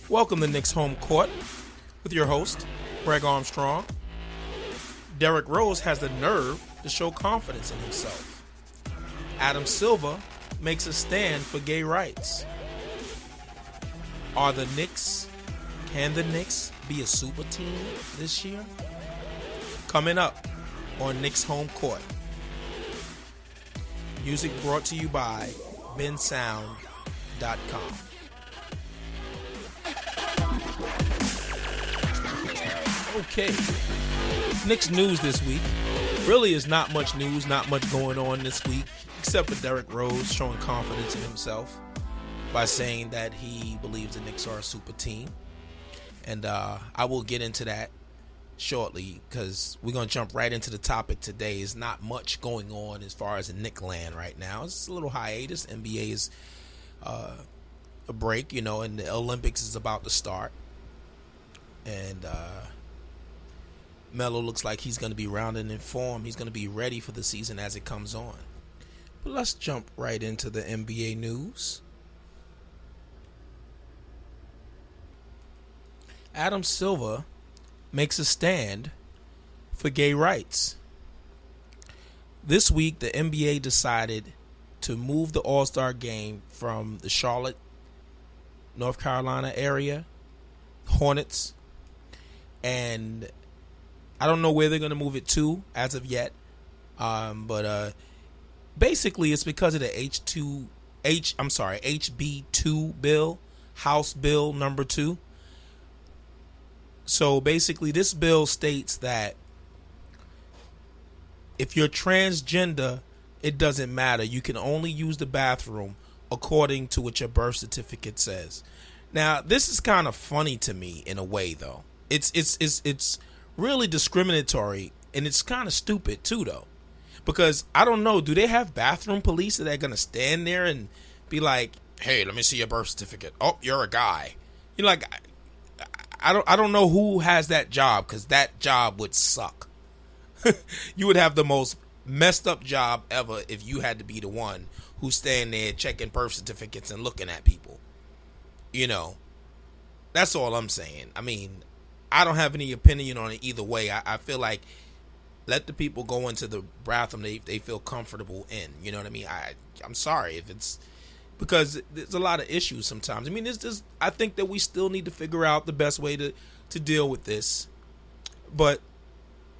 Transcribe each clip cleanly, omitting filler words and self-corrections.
Welcome to Knicks Homecourt with your host, Greg Armstrong. Derrick Rose has the nerve to show confidence in himself. Adam Silver makes a stand for gay rights. Can the Knicks be a super team this year? Coming up on Knicks Homecourt. Music brought to you by bensound.com. Okay, Knicks news this week. Really is not much news, not much going on this week, except for Derrick Rose showing confidence in himself by saying that he believes the Knicks are a super team. And I will get into that shortly because we're going to jump right into the topic today. There's not much going on as far as in Knick land right now. It's a little hiatus. NBA is a break, and the Olympics is about to start. And Melo looks like he's going to be rounded in form. He's going to be ready for the season as it comes on. But let's jump right into the NBA news. Adam Silver makes a stand for gay rights. This week, the NBA decided to move the Allstar game from the Charlotte, North Carolina area, Hornets, and I don't know where they're going to move it to as of yet, but basically it's because of the HB2 bill, House Bill number 2. So basically this bill states that if you're transgender, it doesn't matter. You can only use the bathroom according to what your birth certificate says. Now, this is kind of funny to me in a way, though. It's really discriminatory, and it's kind of stupid too, though, because I don't know. Do they have bathroom police that are gonna stand there and be like, "Hey, let me see your birth certificate. Oh, you're a guy." I don't know who has that job, because that job would suck. You would have the most messed up job ever if you had to be the one who's standing there checking birth certificates and looking at people. That's all I'm saying. I mean, I don't have any opinion on it either way. I feel like let the people go into the bathroom they feel comfortable in. You know what I mean? I'm sorry if it's because there's a lot of issues sometimes. I mean, I think that we still need to figure out the best way to deal with this. But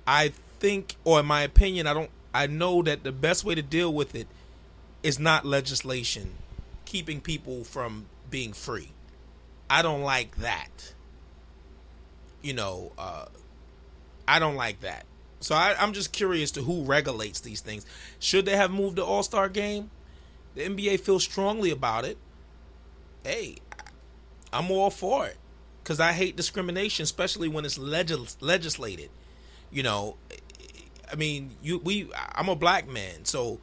I think, or in my opinion, I know that the best way to deal with it is not legislation, keeping people from being free. I don't like that. I don't like that. So I'm just curious to who regulates these things. Should they have moved the All-Star game? The NBA feels strongly about it. Hey, I'm all for it because I hate discrimination, especially when it's legislated. I mean, I'm a black man, so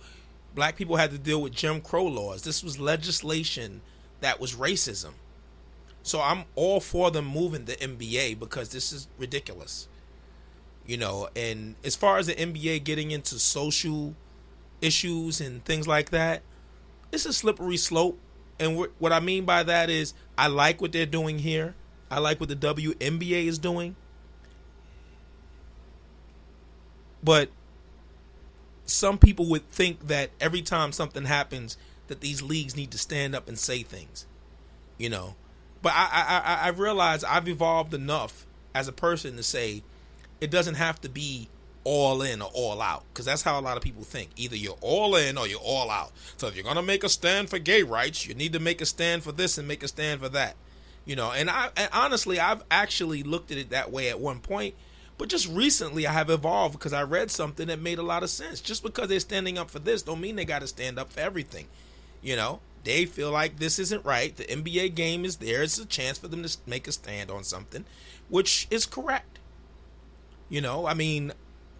black people had to deal with Jim Crow laws. This was legislation that was racism. So I'm all for them moving the NBA because this is ridiculous. And as far as the NBA getting into social issues and things like that, it's a slippery slope. And what I mean by that is I like what they're doing here. I like what the WNBA is doing. But some people would think that every time something happens that these leagues need to stand up and say things, But I realize I've evolved enough as a person to say it doesn't have to be all in or all out, because that's how a lot of people think. Either you're all in or you're all out. So if you're going to make a stand for gay rights, you need to make a stand for this and make a stand for that. And honestly, I've actually looked at it that way at one point, but just recently I have evolved because I read something that made a lot of sense. Just because they're standing up for this don't mean they got to stand up for everything. They feel like this isn't right. The NBA game is there. It's a chance for them to make a stand on something, which is correct. I mean,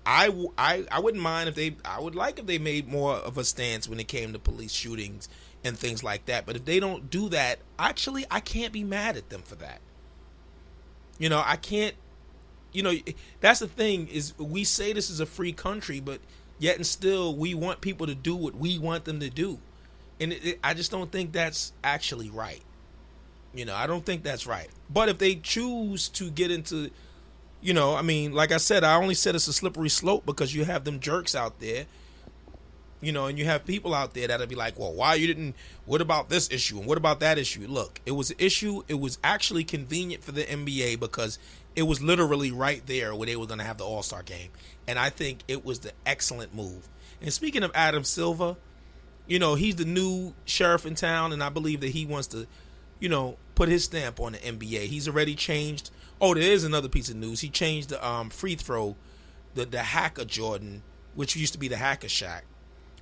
I wouldn't mind I would like if they made more of a stance when it came to police shootings and things like that. But if they don't do that, actually, I can't be mad at them for that. I can't, that's the thing is we say this is a free country, but yet and still we want people to do what we want them to do. And I just don't think that's actually right. I don't think that's right. But if they choose to get into, like I said, I only said it's a slippery slope because you have them jerks out there, and you have people out there that'll be like, well, what about this issue and what about that issue? Look, it was an issue. It was actually convenient for the NBA because it was literally right there where they were going to have the All-Star game. And I think it was the excellent move. And speaking of Adam Silver, he's the new sheriff in town, and I believe that he wants to, put his stamp on the NBA. He's already changed. Oh, there is another piece of news. He changed the free throw, the Hacker Jordan, which used to be the Hacker Shaq.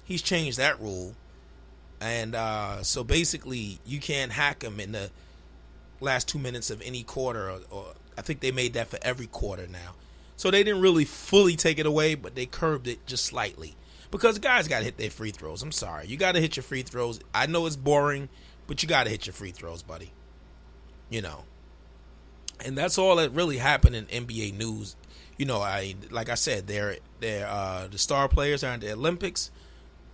He's changed that rule. And so basically you can't hack him in the last 2 minutes of any quarter, or I think they made that for every quarter now. So they didn't really fully take it away, but they curbed it just slightly. Because guys got to hit their free throws. I'm sorry. You got to hit your free throws. I know it's boring, but you got to hit your free throws, buddy. And that's all that really happened in NBA news. Like I said, they're the star players are in the Olympics,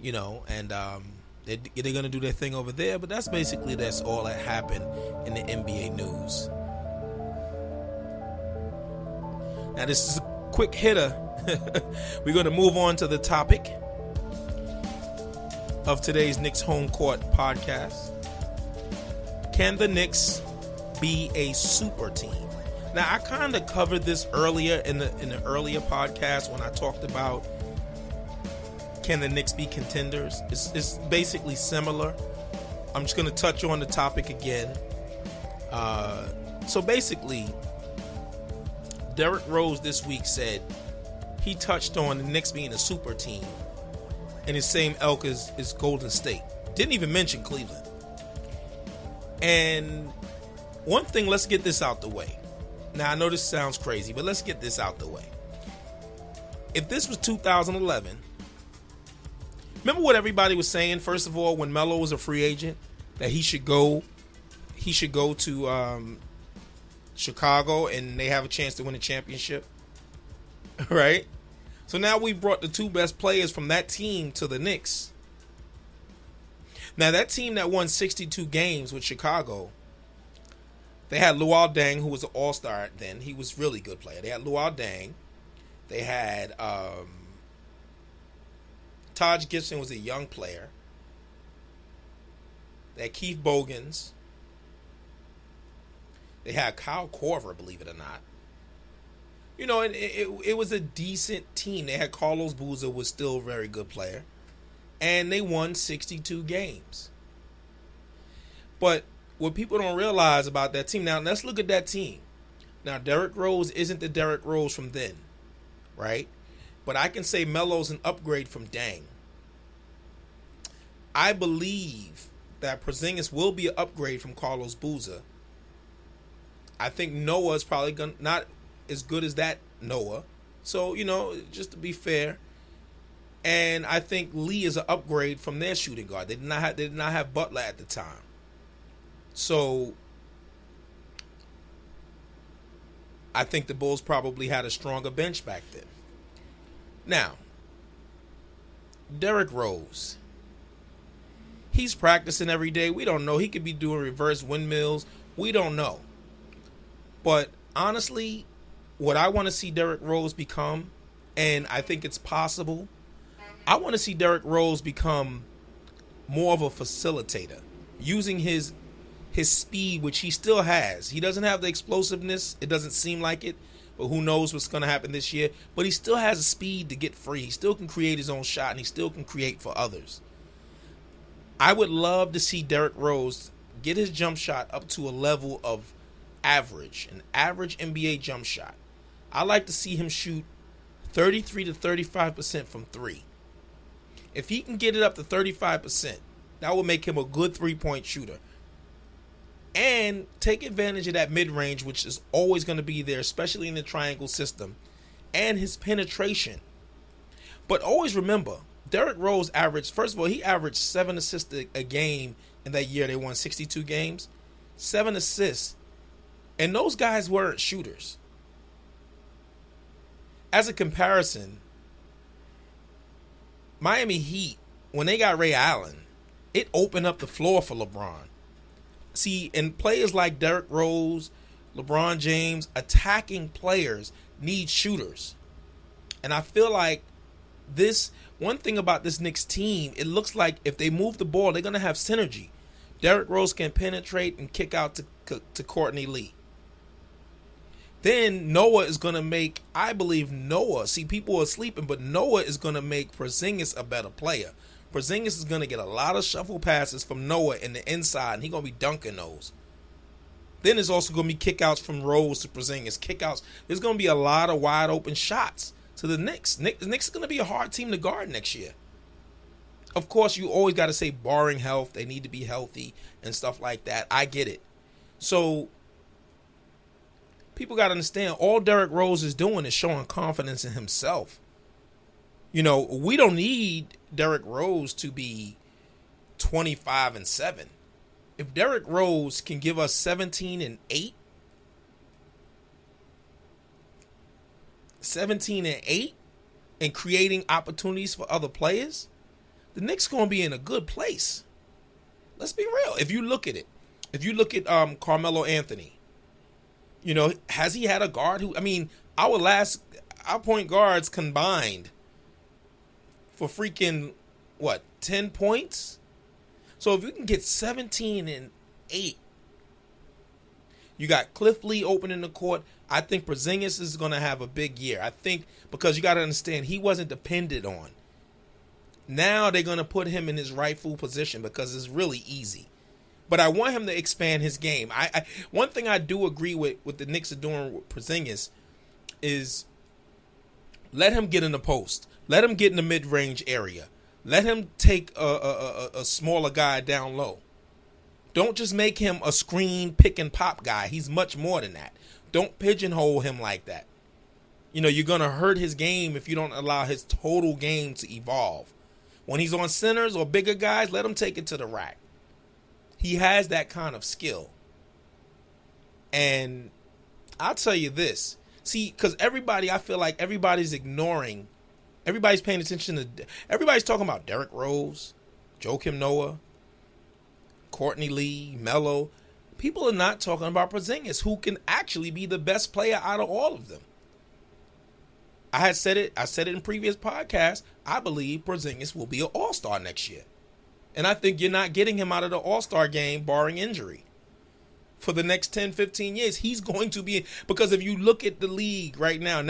and they're going to do their thing over there. But that's all that happened in the NBA news. Now, this is a quick hitter. We're going to move on to the topic of today's Knicks Homecourt podcast. Can the Knicks be a super team? Now, I kind of covered this earlier in the earlier podcast when I talked about can the Knicks be contenders. It's basically similar. I'm just going to touch on the topic again. So basically, Derrick Rose this week said he touched on the Knicks being a super team in his same ilk as Golden State. Didn't even mention Cleveland. And one thing, let's get this out the way. Now, I know this sounds crazy, but let's get this out the way. If this was 2011, remember what everybody was saying, first of all, when Melo was a free agent, that he should go to Chicago and they have a chance to win a championship, right? So now we brought the two best players from that team to the Knicks. Now, that team that won 62 games with Chicago, they had Luol Deng, who was an all-star then. He was a really good player. They had Luol Deng. They had Taj Gibson, was a young player. They had Keith Bogans. They had Kyle Korver, believe it or not. And it was a decent team. They had Carlos Boozer, was still a very good player. And they won 62 games. But what people don't realize about that team, now let's look at that team. Now, Derrick Rose isn't the Derrick Rose from then, right? But I can say Melo's an upgrade from Deng. I believe that Porzingis will be an upgrade from Carlos Boozer. I think Noah is probably not as good as that Noah. So, just to be fair. And I think Lee is an upgrade from their shooting guard. They did not have Butler at the time. So I think the Bulls probably had a stronger bench back then. Now, Derrick Rose. He's practicing every day. We don't know. He could be doing reverse windmills. We don't know. But honestly, what I want to see Derrick Rose become, and I think it's possible, I want to see Derrick Rose become more of a facilitator, using his speed, which he still has. He doesn't have the explosiveness. It doesn't seem like it, but who knows what's going to happen this year. But he still has the speed to get free. He still can create his own shot, and he still can create for others. I would love to see Derrick Rose get his jump shot up to a level of an average NBA jump shot. I like to see him shoot 33 to 35% from three. If he can get it up to 35%, that will make him a good three-point shooter. And take advantage of that mid-range, which is always going to be there, especially in the triangle system, and his penetration. But always remember, Derrick Rose averaged, first of all, he averaged 7 assists a game in that year they won 62 games. 7 assists. And those guys weren't shooters. As a comparison, Miami Heat, when they got Ray Allen, it opened up the floor for LeBron. See, and players like Derrick Rose, LeBron James, attacking players need shooters. And I feel like this one thing about this Knicks team, it looks like if they move the ball, they're going to have synergy. Derrick Rose can penetrate and kick out to Courtney Lee. Then Noah is going to make, I believe Noah, see, people are sleeping, but Noah is going to make Porzingis a better player. Porzingis is going to get a lot of shuffle passes from Noah in the inside, and he's going to be dunking those. Then there's also going to be kickouts from Rose to Porzingis. Kickouts. There's going to be a lot of wide open shots to the Knicks. The Knicks are going to be a hard team to guard next year. Of course, you always got to say barring health, they need to be healthy and stuff like that. I get it. So people got to understand, all Derrick Rose is doing is showing confidence in himself. You know, we don't need Derrick Rose to be 25-7. If Derrick Rose can give us 17-8, 17-8, and creating opportunities for other players, the Knicks going to be in a good place. Let's be real. If you look at it, if you look at Carmelo Anthony, you know, has he had a guard who, I mean, our point guards combined for freaking, 10 points? So if you can get 17-8, you got Cliff Lee opening the court. I think Porzingis is going to have a big year. I think because you got to understand, he wasn't depended on. Now they're going to put him in his rightful position because it's really easy. But I want him to expand his game. One thing I do agree with the Knicks are doing with Porzingis is let him get in the post. Let him get in the mid-range area. Let him take a smaller guy down low. Don't just make him a screen pick and pop guy. He's much more than that. Don't pigeonhole him like that. You know, you're going to hurt his game if you don't allow his total game to evolve. When he's on centers or bigger guys, let him take it to the rack. He has that kind of skill. And I'll tell you this. See, because I feel like everybody's ignoring, everybody's paying attention to, everybody's talking about Derrick Rose, Joakim Noah, Courtney Lee, Melo. People are not talking about Porzingis, who can actually be the best player out of all of them. I said it in previous podcasts. I believe Porzingis will be an all-star next year. And I think you're not getting him out of the all-star game barring injury. For the next 10, 15 years, he's going to be, because if you look at the league right now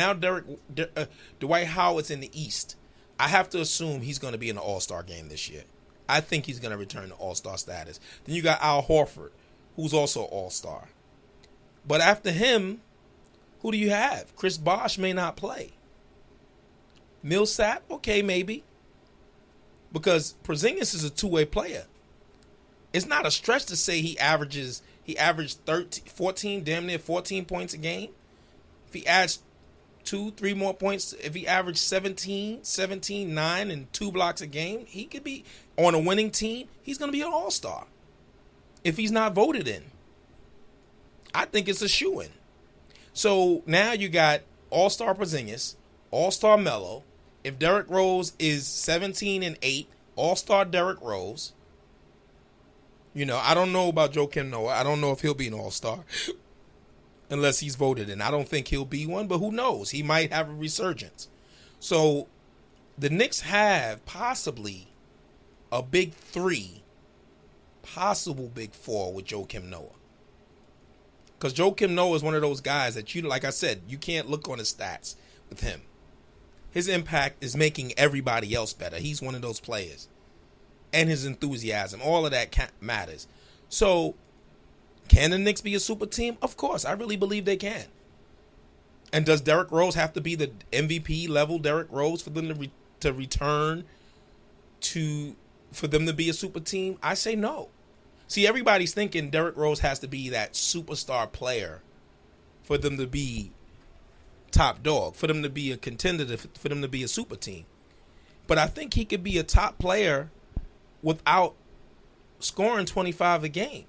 Dwight Howard's in the East. I have to assume he's going to be in the all-star game this year. I think he's going to return to all-star status. Then you got Al Horford, who's also all-star. But after him, who do you have? Chris Bosh may not play. Millsap, okay, maybe. Because Porzingis is a two-way player. It's not a stretch to say he averaged 14, damn near 14 points a game. If he adds 2-3 more points, if he averaged 17, 9, and 2 blocks a game, he could be on a winning team. He's going to be an all-star if he's not voted in. I think it's a shoo-in. So now you got all-star Porzingis, all-star Melo. If Derrick Rose is 17-8, all-star Derrick Rose. You know, I don't know about Joakim Noah. I don't know if he'll be an all-star unless he's voted in. I don't think he'll be one, but who knows? He might have a resurgence. So the Knicks have possibly a big 3, possible big 4 with Joakim Noah. Because Joakim Noah is one of those guys that, you, like I said, you can't look on his stats with him. His impact is making everybody else better. He's one of those players. And his enthusiasm, all of that matters. So, can the Knicks be a super team? Of course, I really believe they can. And does Derrick Rose have to be the MVP level Derrick Rose for them to return for them to be a super team? I say no. See, everybody's thinking Derrick Rose has to be that superstar player for them to be top dog, for them to be a contender, for them to be a super team. But I think he could be a top player without scoring 25 a game.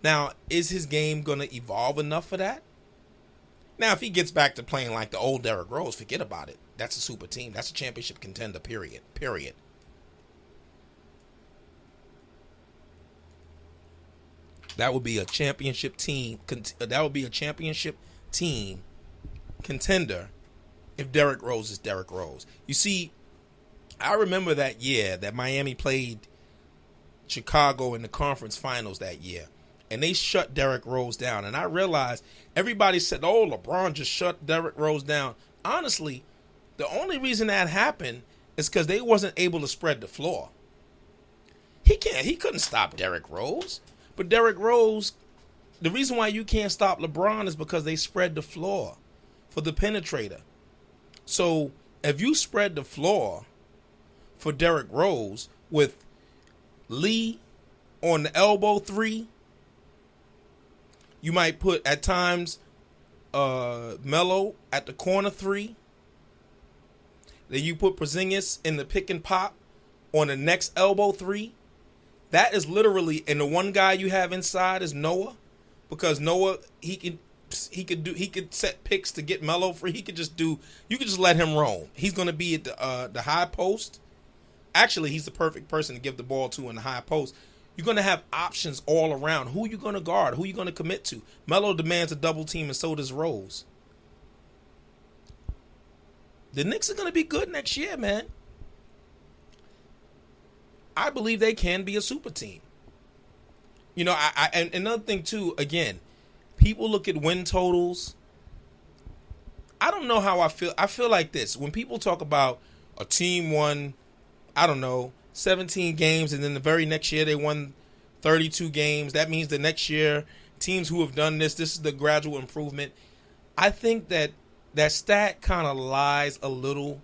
Now, is his game going to evolve enough for that? Now, if he gets back to playing like the old Derrick Rose, forget about it. That's a super team. That's a championship contender, period. That would be a championship team. That would be a championship team contender if Derrick Rose is Derrick Rose. You see, I remember that year that Miami played Chicago in the conference finals that year, and they shut Derrick Rose down. And I realized everybody said, "Oh, LeBron just shut Derrick Rose down." Honestly, the only reason that happened is because they wasn't able to spread the floor. He couldn't stop Derrick Rose. But Derrick Rose, the reason why you can't stop LeBron is because they spread the floor for the penetrator. So if you spread the floor for Derrick Rose with Lee on the elbow three, you might put at times Melo at the corner three. Then you put Porzingis in the pick and pop on the next elbow three. That is literally, and the one guy you have inside is Noah, because Noah he could set picks to get Melo free. You could just let him roam. He's going to be at the high post. Actually, he's the perfect person to give the ball to in the high post. You're going to have options all around. Who you going to guard? Who you going to commit to? Melo demands a double team, and so does Rose. The Knicks are going to be good next year, man. I believe they can be a super team. You know, and another thing too, again, people look at win totals. I don't know how I feel. I feel like this. When people talk about a team won, 17 games, and then the very next year they won 32 games, that means the next year, teams who have done this is the gradual improvement. I think that stat kind of lies a little,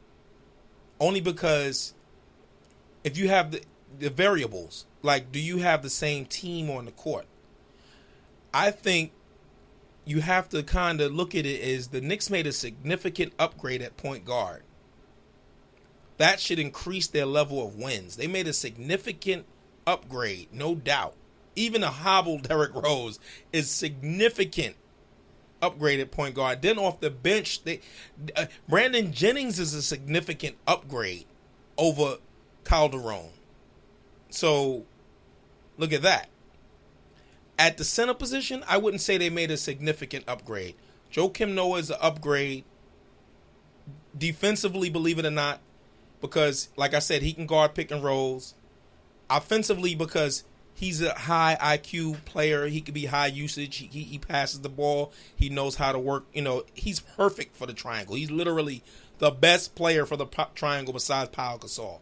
only because if you have the variables, like, do you have the same team on the court? I think you have to kind of look at it as the Knicks made a significant upgrade at point guard. That should increase their level of wins. They made a significant upgrade, no doubt. Even a hobbled Derrick Rose is significant upgrade at point guard. Then off the bench, Brandon Jennings is a significant upgrade over Calderon. So, look at that. At the center position, I wouldn't say they made a significant upgrade. Joakim Noah is an upgrade. Defensively, believe it or not, because, like I said, he can guard pick and rolls. Offensively, because he's a high IQ player. He could be high usage. He passes the ball. He knows how to work. You know, he's perfect for the triangle. He's literally the best player for the triangle besides Pau Gasol.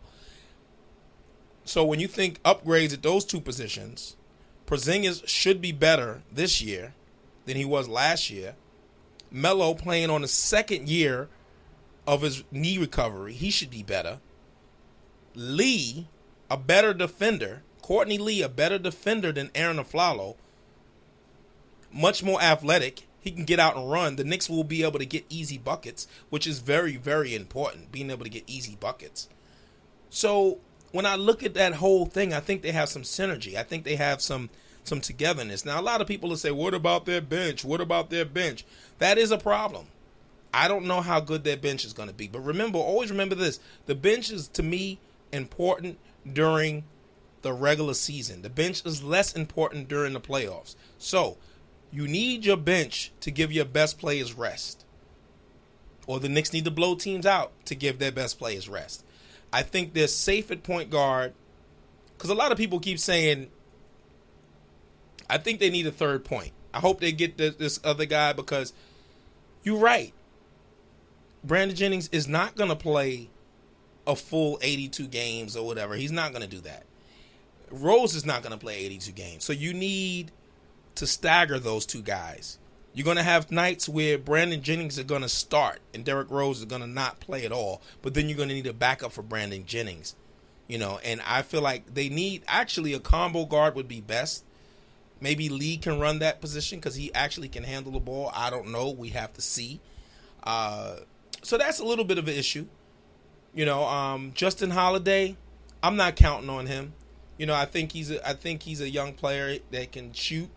So when you think upgrades at those two positions, Porzingis should be better this year than he was last year. Melo playing on the second year of his knee recovery, he should be better. Lee, a better defender. Courtney Lee, a better defender than Aaron Aflalo. Much more athletic. He can get out and run. The Knicks will be able to get easy buckets, which is very, very important, being able to get easy buckets. So when I look at that whole thing, I think they have some synergy. I think they have some togetherness. Now, a lot of people will say, what about their bench? What about their bench? That is a problem. I don't know how good their bench is going to be. But always remember this. The bench is, to me, important during the regular season. The bench is less important during the playoffs. So, you need your bench to give your best players rest. Or the Knicks need to blow teams out to give their best players rest. I think they're safe at point guard, because a lot of people keep saying, I think they need a third point. I hope they get this other guy, because you're right. Brandon Jennings is not going to play a full 82 games or whatever. He's not going to do that. Rose is not going to play 82 games. So you need to stagger those two guys. You're going to have nights where Brandon Jennings is going to start and Derrick Rose is going to not play at all. But then you're going to need a backup for Brandon Jennings. You know, and I feel like they need, actually, a combo guard would be best. Maybe Lee can run that position because he actually can handle the ball. I don't know. We have to see. So that's a little bit of an issue. You know, Justin Holiday, I'm not counting on him. You know, I think he's a young player that can shoot,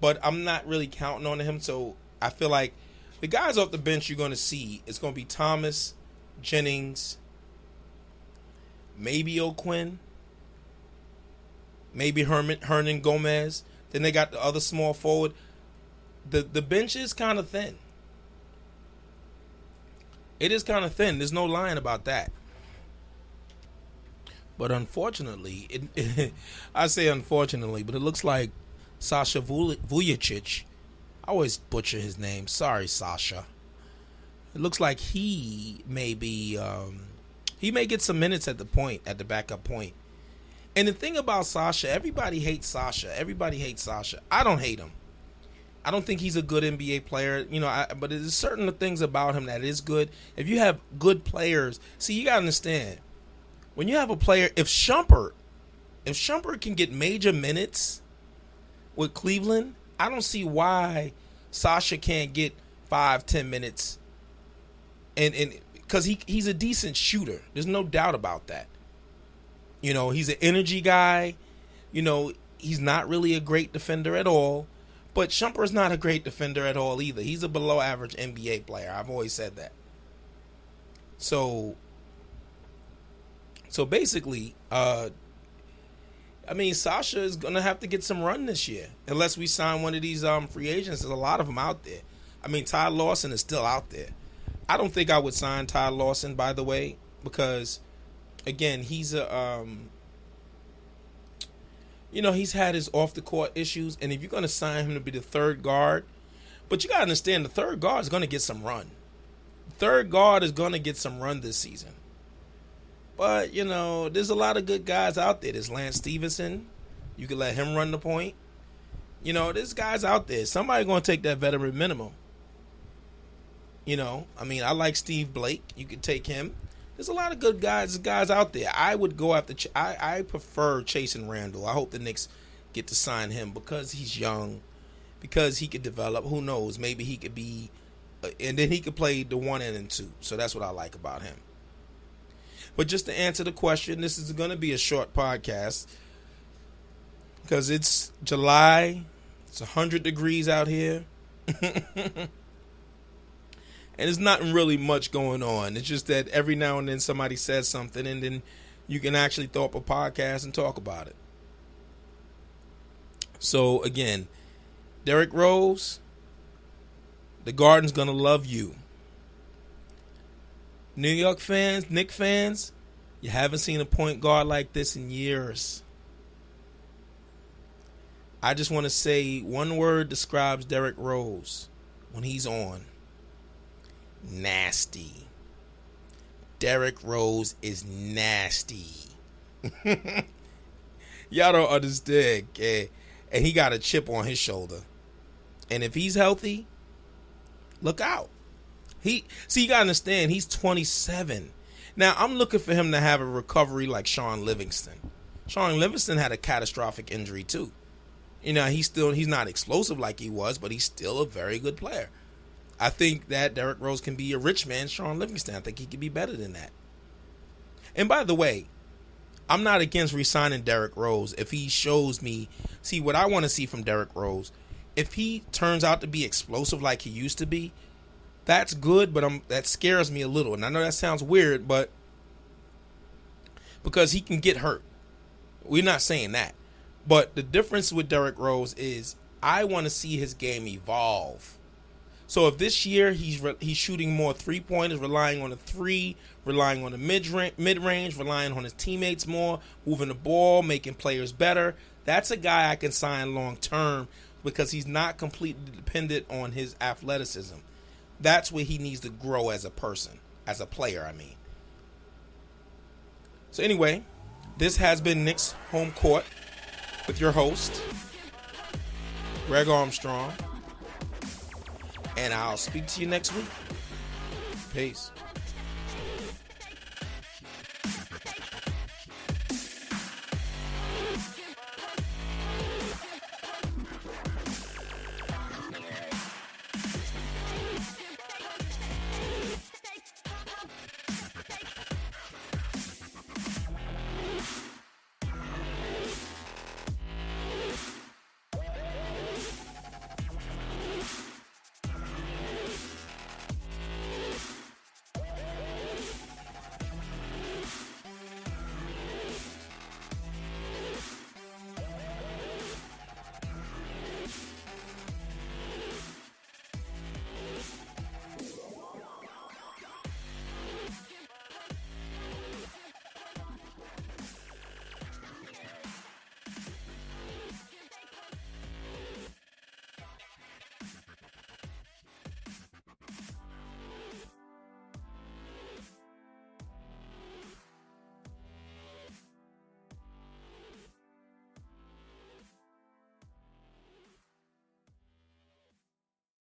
but I'm not really counting on him. So I feel like the guys off the bench you're going to see, it's going to be Thomas, Jennings, maybe O'Quinn, maybe Hernan Gomez. Then they got the other small forward. The bench is kind of thin. It is kind of thin. There's no lying about that. But unfortunately, I say unfortunately, but it looks like Sasha Bullock. I always butcher his name. Sorry, Sasha. It looks like he may get some minutes at the backup point. And the thing about Sasha, everybody hates Sasha. I don't hate him. I don't think he's a good NBA player, but there's certain things about him that is good. If you have good players, see, you got to understand, when you have a player, if Shumpert can get major minutes with Cleveland, I don't see why Sasha can't get 5-10 minutes. And because he's a decent shooter. There's no doubt about that. He's an energy guy. He's not really a great defender at all. But Shumpert's not a great defender at all either. He's a below average NBA player. I've always said that. So basically, Sasha is going to have to get some run this year. Unless we sign one of these free agents. There's a lot of them out there. Ty Lawson is still out there. I don't think I would sign Ty Lawson, by the way, because, again, he's he's had his off-the-court issues, and if you're going to sign him to be the third guard, but you got to understand, the third guard is going to get some run. The third guard is going to get some run this season. But, there's a lot of good guys out there. There's Lance Stevenson. You can let him run the point. There's guys out there. Somebody's going to take that veteran minimum. I like Steve Blake. You could take him. There's a lot of good guys out there. I would go after. I prefer Chasing Randall. I hope the Knicks get to sign him because he's young, because he could develop. Who knows? Maybe he could be, and then he could play the 1 and 2. So that's what I like about him. But just to answer the question, this is going to be a short podcast because it's July. It's 100 degrees out here. And there's not really much going on. It's just that every now and then somebody says something, and then you can actually throw up a podcast and talk about it. So, again, Derrick Rose, the Garden's going to love you. New York fans, Knicks fans, you haven't seen a point guard like this in years. I just want to say one word describes Derrick Rose when he's on. Nasty. Derrick Rose is nasty. Y'all don't understand, okay? And he got a chip on his shoulder. And if he's healthy, look out. You gotta understand, he's 27. Now, I'm looking for him to have a recovery like Sean Livingston. Sean Livingston had a catastrophic injury too. He's not explosive like he was, but he's still a very good player. I think that Derrick Rose can be a rich man, Sean Livingston. I think he could be better than that. And by the way, I'm not against re-signing Derrick Rose if he shows me. See, what I want to see from Derrick Rose, if he turns out to be explosive like he used to be, that's good, but that scares me a little. And I know that sounds weird, but because he can get hurt. We're not saying that. But the difference with Derrick Rose is I want to see his game evolve. So if this year he's shooting more three-pointers, relying on the three, relying on the mid-range, relying on his teammates more, moving the ball, making players better, that's a guy I can sign long-term because he's not completely dependent on his athleticism. That's where he needs to grow as a person, as a player, I mean. So anyway, this has been Knicks Homecourt with your host, Greg Armstrong. And I'll speak to you next week. Peace.